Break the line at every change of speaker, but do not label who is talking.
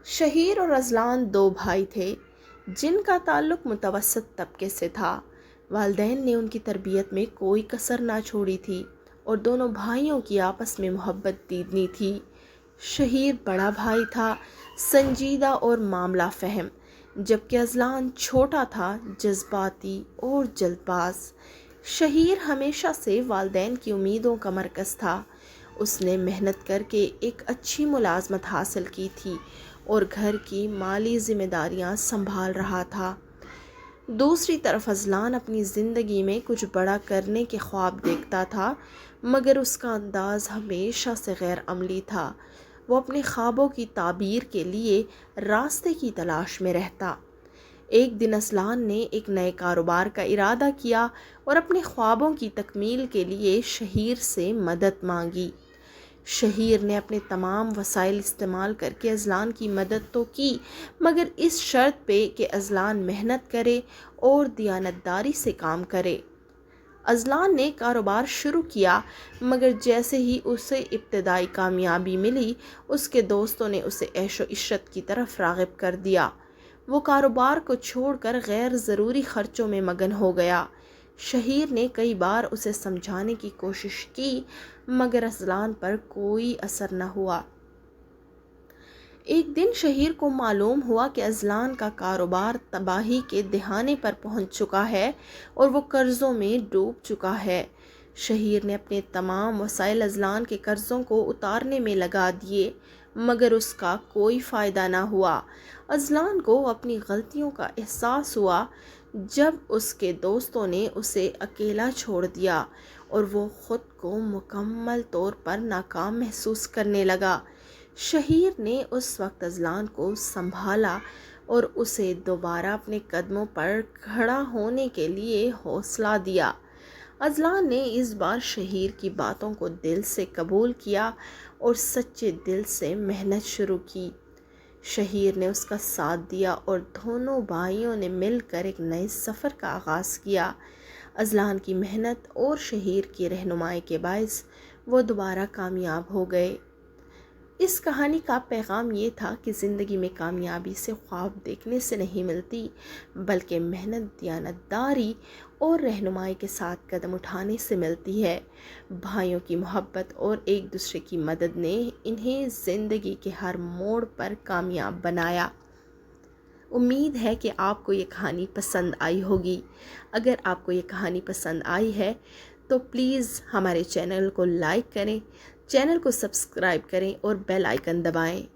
شہیر اور اذلان دو بھائی تھے جن کا تعلق متوسط طبقے سے تھا۔ والدین نے ان کی تربیت میں کوئی کسر نہ چھوڑی تھی اور دونوں بھائیوں کی آپس میں محبت دیدنی تھی۔ شہیر بڑا بھائی تھا، سنجیدہ اور معاملہ فہم، جبکہ اذلان چھوٹا تھا، جذباتی اور جلد باز۔ شہیر ہمیشہ سے والدین کی امیدوں کا مرکز تھا۔ اس نے محنت کر کے ایک اچھی ملازمت حاصل کی تھی اور گھر کی مالی ذمہ داریاں سنبھال رہا تھا۔ دوسری طرف اذلان اپنی زندگی میں کچھ بڑا کرنے کے خواب دیکھتا تھا، مگر اس کا انداز ہمیشہ سے غیر عملی تھا۔ وہ اپنے خوابوں کی تعبیر کے لیے راستے کی تلاش میں رہتا۔ ایک دن اذلان نے ایک نئے کاروبار کا ارادہ کیا اور اپنے خوابوں کی تکمیل کے لیے شہیر سے مدد مانگی۔ شہیر نے اپنے تمام وسائل استعمال کر کے اذلان کی مدد تو کی، مگر اس شرط پہ کہ اذلان محنت کرے اور دیانتداری سے کام کرے۔ اذلان نے کاروبار شروع کیا، مگر جیسے ہی اسے ابتدائی کامیابی ملی، اس کے دوستوں نے اسے عیش و عشرت کی طرف راغب کر دیا۔ وہ کاروبار کو چھوڑ کر غیر ضروری خرچوں میں مگن ہو گیا۔ شہیر نے کئی بار اسے سمجھانے کی کوشش کی، مگر اذلان پر کوئی اثر نہ ہوا۔ ایک دن شہیر کو معلوم ہوا کہ اذلان کا کاروبار تباہی کے دہانے پر پہنچ چکا ہے اور وہ قرضوں میں ڈوب چکا ہے۔ شہیر نے اپنے تمام وسائل اذلان کے قرضوں کو اتارنے میں لگا دیے، مگر اس کا کوئی فائدہ نہ ہوا۔ اذلان کو اپنی غلطیوں کا احساس ہوا جب اس کے دوستوں نے اسے اکیلا چھوڑ دیا اور وہ خود کو مکمل طور پر ناکام محسوس کرنے لگا۔ شہیر نے اس وقت اذلان کو سنبھالا اور اسے دوبارہ اپنے قدموں پر کھڑا ہونے کے لیے حوصلہ دیا۔ اذلان نے اس بار شہیر کی باتوں کو دل سے قبول کیا اور سچے دل سے محنت شروع کی۔ شہیر نے اس کا ساتھ دیا اور دونوں بھائیوں نے مل کر ایک نئے سفر کا آغاز کیا۔ اذلان کی محنت اور شہیر کی رہنمائی کے باعث وہ دوبارہ کامیاب ہو گئے۔ اس کہانی کا پیغام یہ تھا کہ زندگی میں کامیابی سے خواب دیکھنے سے نہیں ملتی، بلکہ محنت، دیانتداری اور رہنمائی کے ساتھ قدم اٹھانے سے ملتی ہے۔ بھائیوں کی محبت اور ایک دوسرے کی مدد نے انہیں زندگی کے ہر موڑ پر کامیاب بنایا۔ امید ہے کہ آپ کو یہ کہانی پسند آئی ہوگی۔ اگر آپ کو یہ کہانی پسند آئی ہے تو پلیز ہمارے چینل کو لائک کریں، چینل کو سبسکرائب کریں اور بیل آئیکن دبائیں۔